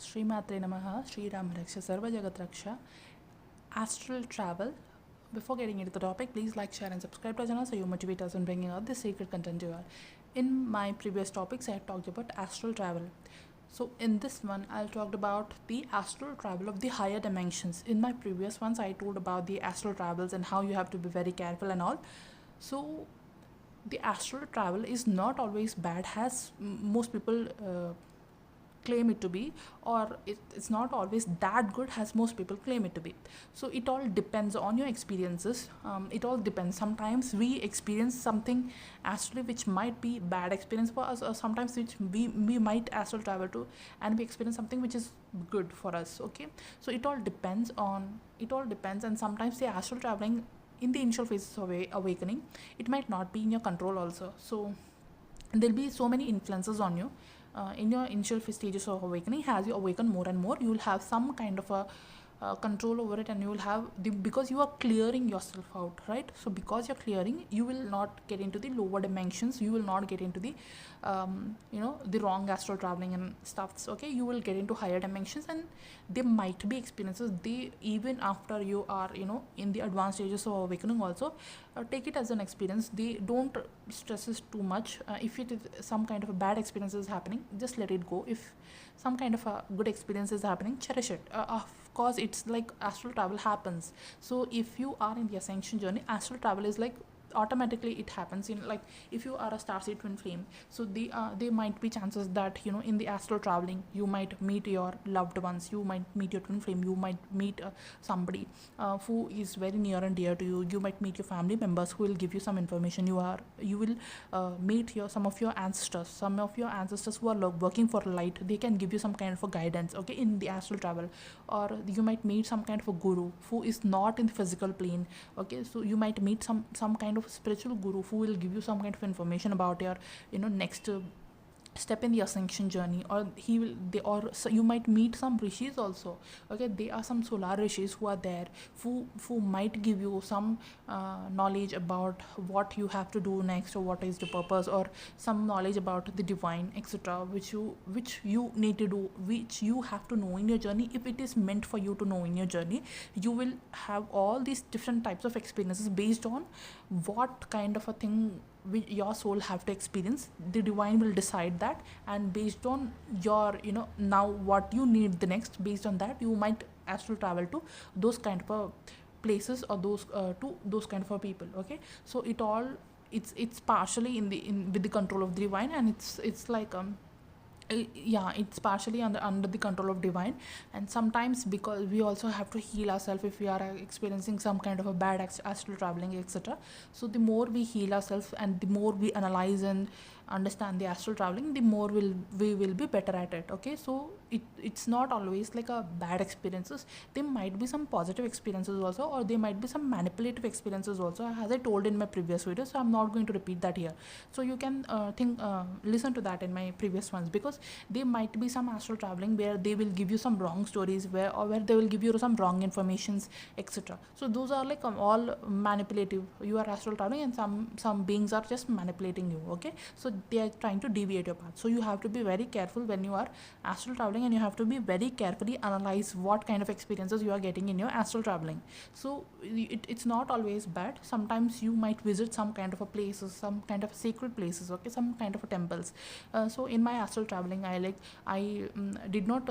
Srimatre Namaha, Sri Ram Raksha, Sarva Jagat Raksha, Astral travel. Before getting into the topic, please like, share, and subscribe to our channel so you motivate us in bringing out this sacred content to you all. In my previous topics, I had talked about astral travel. So in this one, I'll talk about the astral travel of the higher dimensions. In my previous ones, I told about the astral travels and how you have to be very careful and all. So the astral travel is not always bad, as most people claim it to be, or it's not always that good as most people claim it to be. So it all depends on your experiences. It all depends. Sometimes we experience something astrally which might be bad experience for us, or sometimes which we might astral travel to and we experience something which is good for us. Okay, so it all depends, and sometimes the astral traveling in the initial phases of awakening, it might not be in your control also. So there'll be so many influences on you in your initial stages of awakening. As you awaken more and more, you will have some kind of a control over it, and you will have because you are clearing yourself out, right? So because you're clearing, you will not get into the lower dimensions, you will not get into the the wrong astral traveling and stuffs. Okay, you will get into higher dimensions, and there might be experiences they even after you are in the advanced stages of awakening also. Take it as an experience. They don't stress it too much. If it is some kind of a bad experience is happening, just let it go. If some kind of a good experience is happening, cherish it. Of course, it's like astral travel happens. So if you are in the ascension journey, astral travel is like automatically it happens. In like, if you are a starseed twin flame, so there might be chances that in the astral traveling you might meet your loved ones, you might meet your twin flame, you might meet somebody who is very near and dear to you. You might meet your family members who will give you some information. You will meet some of your ancestors who are working for light. They can give you some kind of a guidance, okay, in the astral travel. Or you might meet some kind of a guru who is not in the physical plane. Okay, so you might meet some kind of spiritual guru who will give you some kind of information about your next step in the ascension journey. Or so you might meet some rishis also. Okay, there are some solar rishis who are there, who might give you some knowledge about what you have to do next, or what is the purpose, or some knowledge about the divine, etc., which you need to do, which you have to know in your journey. If it is meant for you to know in your journey, you will have all these different types of experiences based on what kind of a thing your soul have to experience. The divine will decide that, and based on your now what you need the next, based on that you might astral travel to those kind of places, or those to those kind of people. Okay, so it's partially with the control of the divine, and it's like it's partially under the control of divine. And sometimes, because we also have to heal ourselves if we are experiencing some kind of a bad astral traveling, etc. So the more we heal ourselves, and the more we analyze and understand the astral traveling, the more we will be better at it. Okay, so it's not always like a bad experiences. There might be some positive experiences also, or there might be some manipulative experiences also, as I told in my previous video. So I'm not going to repeat that here. So you can listen to that in my previous ones, because there might be some astral traveling where they will give you some wrong stories, where they will give you some wrong informations, etc. So those are like all manipulative. You are astral traveling, and some beings are just manipulating you. Okay, so they are trying to deviate your path. So you have to be very careful when you are astral traveling, and you have to be very carefully analyze what kind of experiences you are getting in your astral traveling. So it's not always bad. Sometimes you might visit some kind of a places, some kind of sacred places, okay, some kind of a temples. So in my astral traveling, I did not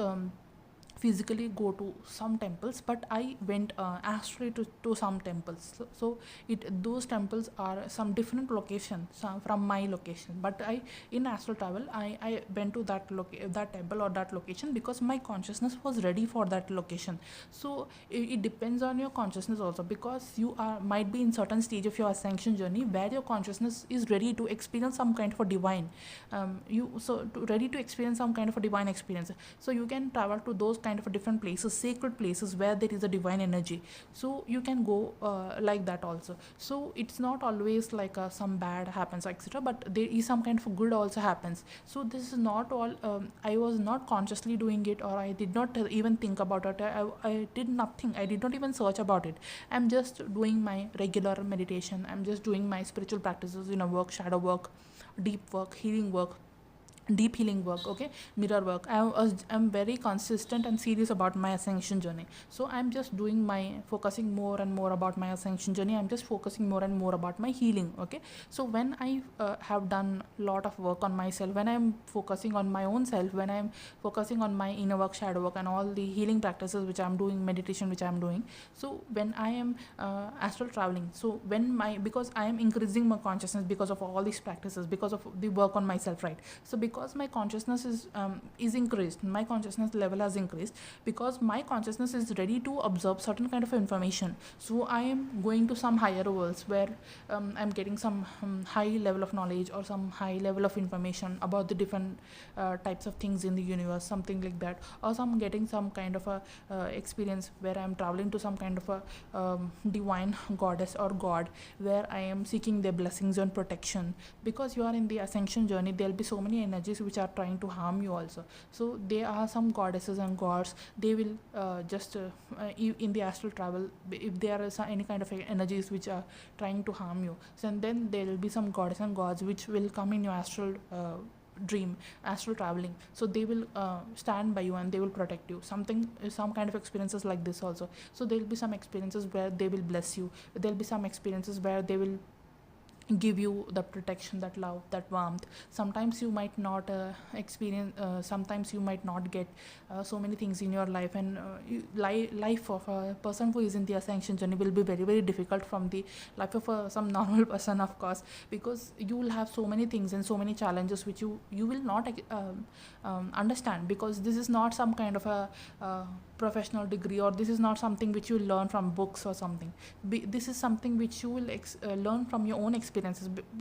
physically go to some temples, but I went astrally to some temples. So those temples are some different locations from my location, but in astral travel I went to that temple or that location because my consciousness was ready for that location. So it depends on your consciousness also, because you might be in certain stage of your ascension journey where your consciousness is ready to experience some kind of a divine ready to experience some kind of a divine experience. So you can travel to those kind of different places, sacred places where there is a divine energy. So you can go like that also. So it's not always like some bad happens, etc., but there is some kind of good also happens. So this is not all I was not consciously doing it, or I did not even think about it. I did nothing. I did not even search about it. I'm just doing my regular meditation. I'm just doing my spiritual practices, work, shadow work, deep work, healing work, deep healing work, okay, mirror work. I'm very consistent and serious about my ascension journey. So I'm just doing my focusing more and more about my ascension journey. I'm just focusing more and more about my healing, okay. So when I have done a lot of work on myself, when I'm focusing on my own self, when I'm focusing on my inner work, shadow work, and all the healing practices which I'm doing, meditation which I'm doing, so when I am astral traveling, so when my, because I am increasing my consciousness because of all these practices, because of the work on myself, right? So because my consciousness is increased, my consciousness level has increased, because my consciousness is ready to absorb certain kind of information. So I am going to some higher worlds where I'm getting some high level of knowledge or some high level of information about the different types of things in the universe, something like that. Or some getting some kind of a experience where I'm traveling to some kind of a divine goddess or god, where I am seeking their blessings and protection. Because you are in the ascension journey, there'll be so many energies which are trying to harm you also. So there are some goddesses and gods, they will in the astral travel, if there are any kind of energies which are trying to harm you, so and then there will be some goddess and gods which will come in your astral dream, astral traveling. So they will stand by you and they will protect you, something, some kind of experiences like this also. So there will be some experiences where they will bless you, there'll be some experiences where they will give you the protection, that love, that warmth. Sometimes you might not experience, sometimes you might not get so many things in your life, and life of a person who is in the ascension journey will be very very difficult from the life of some normal person, of course, because you will have so many things and so many challenges which you will not understand, because this is not some kind of a professional degree, or this is not something which you learn from books or something. This is something which you will learn from your own experiences.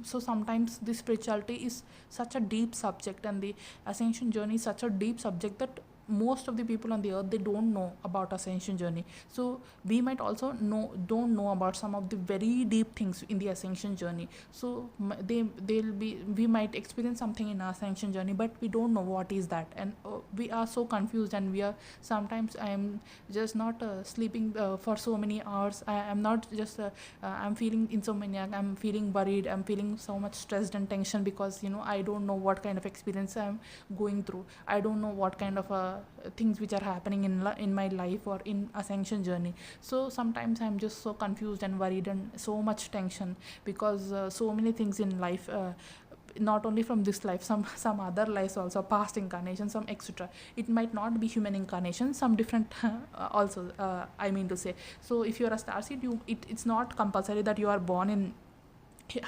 So sometimes the spirituality is such a deep subject, and the ascension journey is such a deep subject that most of the people on the earth, they don't know about ascension journey. So we might also don't know about some of the very deep things in the ascension journey. So they'll be, we might experience something in our ascension journey, but we don't know what is that, and we are so confused, and we are, sometimes I am just not sleeping for so many hours. I am not just I'm feeling insomniac, I'm feeling worried, I'm feeling so much stressed and tension, because I don't know what kind of experience I'm going through. I don't know what kind of things which are happening in my life or in ascension journey. So sometimes I'm just so confused and worried and so much tension, because so many things in life, not only from this life, some other lives also, past incarnation, some etc. It might not be human incarnation, some different also, I mean to say. So if you are a starseed, it's not compulsory that you are born in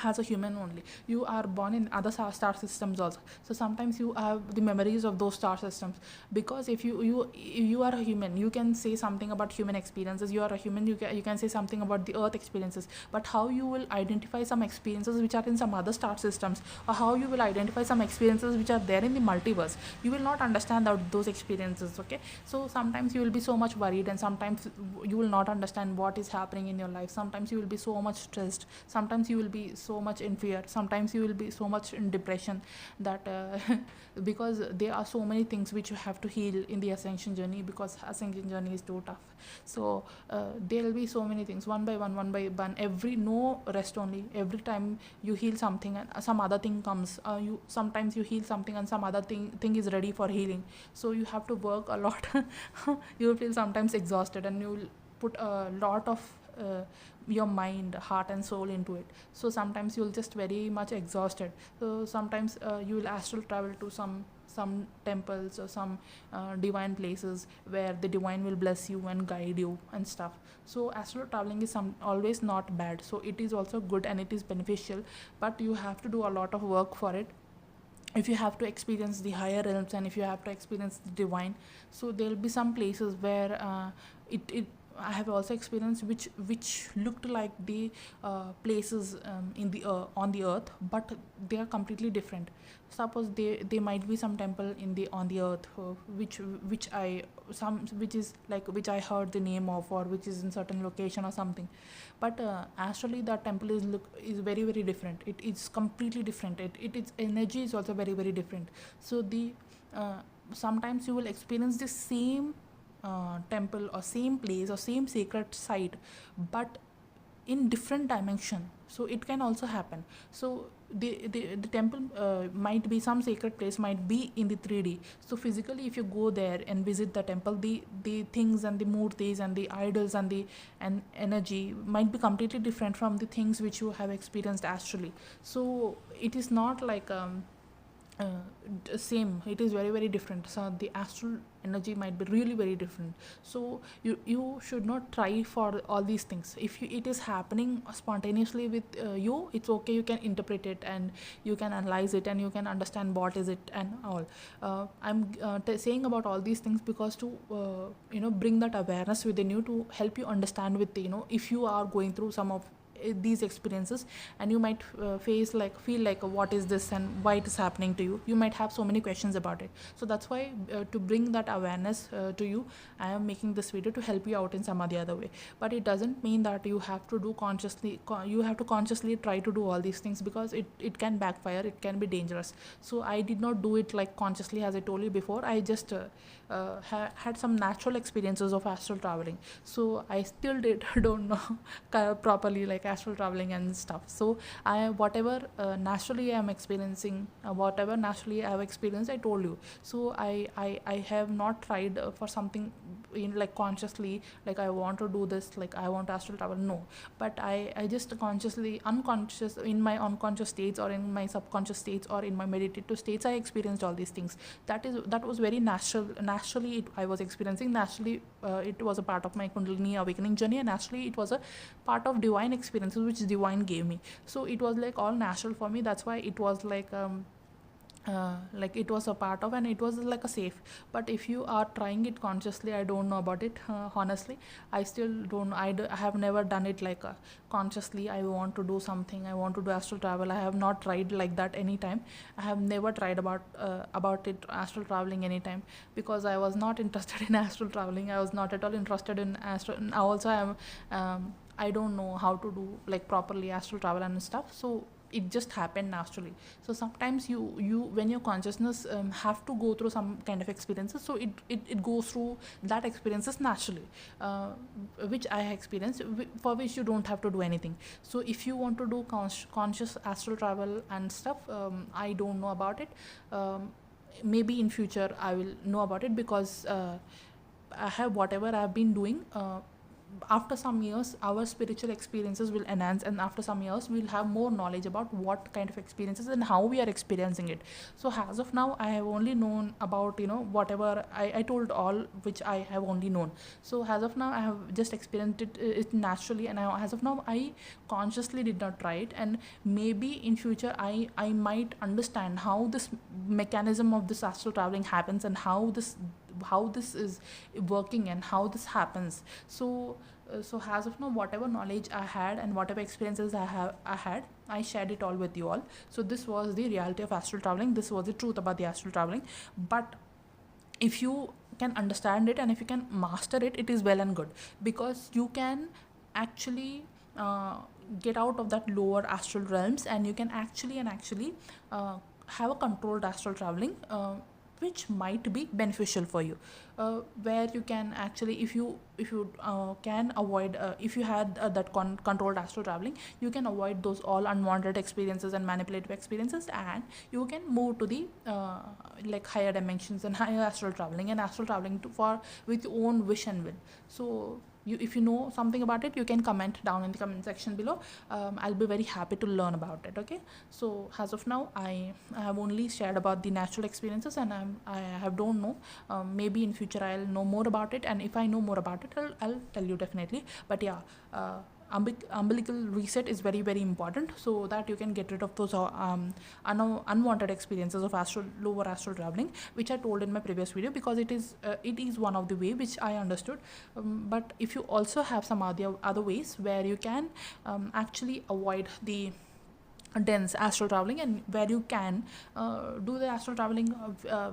as a human only. You are born in other star systems also. So sometimes you have the memories of those star systems, because if you are a human, you can say something about human experiences. You are a human, you can say something about the earth experiences, but how you will identify some experiences which are in some other star systems, or how you will identify some experiences which are there in the multiverse, you will not understand those experiences, okay. So sometimes you will be so much worried, and sometimes you will not understand what is happening in your life. Sometimes you will be so much stressed, sometimes you will be so much in fear, sometimes you will be so much in depression, that because there are so many things which you have to heal in the ascension journey, because ascension journey is too tough. So there will be so many things, one by one, every, no rest, only every time you heal something and some other thing comes. You sometimes you heal something and some other thing is ready for healing. So you have to work a lot. You will feel sometimes exhausted, and you will put a lot of your mind, heart and soul into it. So sometimes you'll just very much exhausted. So sometimes you will astral travel to some temples or some divine places, where the divine will bless you and guide you and stuff. So astral traveling is always not bad. So it is also good and it is beneficial, but you have to do a lot of work for it. If you have to experience the higher realms, and if you have to experience the divine, so there will be some places where it I have also experienced which looked like the places in the on the earth, but they are completely different. Suppose they might be some temple in the on the earth, which is like, which I heard the name of, or which is in certain location or something, but astrally that temple is very very different. It is completely different. Its energy is also very very different. So the sometimes you will experience the same temple or same place or same sacred site, but in different dimension. So it can also happen. So the temple might be, some sacred place might be in the 3D. So physically, if you go there and visit the temple, the things and the murtis and the idols and the and energy might be completely different from the things which you have experienced astrally. So it is not like same, it is very very different. So the astral energy might be really very different. So you should not try for all these things. If it is happening spontaneously with you, it's okay, you can interpret it and you can analyze it and you can understand what is it and all. I'm saying about all these things because to bring that awareness within you, to help you understand with if you are going through some of these experiences, and you might feel like what is this and why it is happening to you. You might have so many questions about it. So that's why to bring that awareness to you, I am making this video to help you out in some other way. But it doesn't mean that you have to do you have to consciously try to do all these things, because it can backfire, it can be dangerous. So I did not do it like consciously, as I told you before. I just had some natural experiences of astral traveling. So I still don't know properly like astral traveling and stuff. So whatever naturally I am experiencing, whatever naturally I have experienced, I told you. So I have not tried for something in like consciously, like I want to do this, like I want astral travel. No, but I just unconscious, in my unconscious states or in my subconscious states or in my meditative states, I experienced all these things. That was very naturally I was experiencing. Naturally it was a part of my Kundalini awakening journey, and naturally it was a part of divine experiences which divine gave me. So it was like all natural for me. That's why it was like it was a part of, and it was like a safe. But if you are trying it consciously, I don't know about it. Honestly, I still don't. I have never done it like consciously. I want to do something, I want to do astral travel. I have not tried like that anytime. I have never tried about it astral traveling anytime, because I was not interested in astral traveling. I was not at all interested in astral. Also I am I don't know how to do like properly astral travel and stuff. So it just happened naturally. So sometimes you when your consciousness have to go through some kind of experiences, so it goes through that experiences naturally, which I experienced, for which you don't have to do anything. So if you want to do conscious astral travel and stuff, I don't know about it. Maybe in future I will know about it, because I have whatever I have been doing. After some years our spiritual experiences will enhance, and after some years we'll have more knowledge about what kind of experiences and how we are experiencing it. So as of now I have only known about whatever I told, all which I have only known. So as of now I have just experienced it naturally, and as of now I consciously did not try it. And maybe in future I might understand how this mechanism of this astral traveling happens, and how this is working and how this happens. So as of now, whatever knowledge I had and whatever experiences I had, I shared it all with you all. So this was the reality of astral traveling. This was the truth about the astral traveling. But if you can understand it and if you can master it, it is well and good, because you can actually get out of that lower astral realms, and you can actually have a controlled astral traveling, which might be beneficial for you, where you can actually, if you can avoid, if you had that controlled astral traveling, you can avoid those all unwanted experiences and manipulative experiences, and you can move to the like higher dimensions and higher astral traveling, and astral traveling for with your own wish and will. So if you know something about it, you can comment down in the comment section below. I'll be very happy to learn about it. Okay, so as of now I have only shared about the natural experiences, and I don't know, maybe in future I'll know more about it, and if I know more about it, I'll tell you definitely. But yeah, umbilical reset is very very important, so that you can get rid of those unwanted experiences of lower astral traveling, which I told in my previous video, because it is one of the way which I understood. But if you also have some other ways where you can actually avoid the dense astral traveling, and where you can do the astral traveling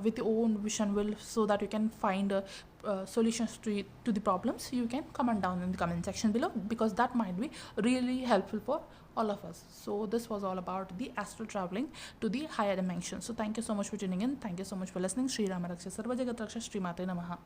with your own vision will, so that you can find solutions to the problems, you can comment down in the comment section below, because that might be really helpful for all of us. So this was all about the astral traveling to the higher dimension. So thank you so much for tuning in. Thank you so much for listening. Shri Rama Raksha Sarva Jagat Raksha. Shri Mate Namaha.